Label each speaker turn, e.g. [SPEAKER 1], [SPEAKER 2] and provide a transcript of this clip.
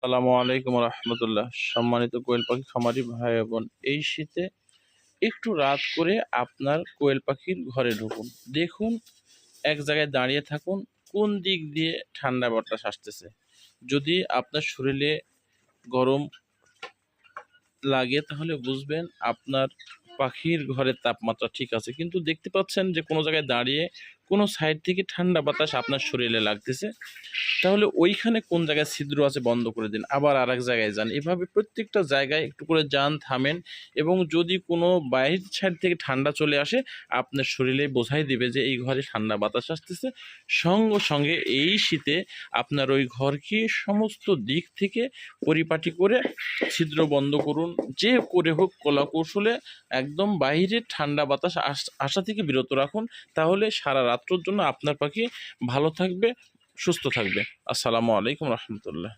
[SPEAKER 1] আসসালামু আলাইকুম রহমতুল্লাহ। সম্মানিত কোয়েল পাখি খামারি ভাই বোন, এই শীতে একটু রাত করে আপনার কোয়েল পাখির ঘরে ঢুকুন। দেখুন, এক জায়গায় দাঁড়িয়ে থাকুন, কোন দিক দিয়ে ঠান্ডা বাতাস আসতেছে। যদি আপনার শরীরে গরম লাগে তাহলে বুঝবেন আপনার পাখির ঘরের তাপমাত্রা ঠিক আছে। কিন্তু দেখতে পাচ্ছেন যে কোনো জায়গায় দাঁড়িয়ে কোনো সাইড থেকে ঠান্ডা বাতাস আপনার শরীরে লাগতেছে, তাহলে ওইখানে কোন জায়গায় ছিদ্র আছে বন্ধ করে দিন, আবার আরেক জায়গায় যান। এভাবে প্রত্যেকটা জায়গায় একটু করে যান, থামেন, এবং যদি কোনো বাইরের সাইড থেকে ঠান্ডা চলে আসে আপনার শরীরে বোঝাই দিবে যে এই ঘরে ঠান্ডা বাতাস আসতেছে। সঙ্গে সঙ্গে এই শীতে আপনার ওই ঘরকে সমস্ত দিক থেকে পরিপাটি করে ছিদ্র বন্ধ করুন। যে করে হোক কলা কৌশলে একদম বাইরের ঠান্ডা বাতাস আসা থেকে বিরত রাখুন। তাহলে সারা রাত্রের জন্য আপনার পাখি ভালো থাকবে, সুস্থ থাকবে। আসসালামু আলাইকুম রহমতুল্লাহ।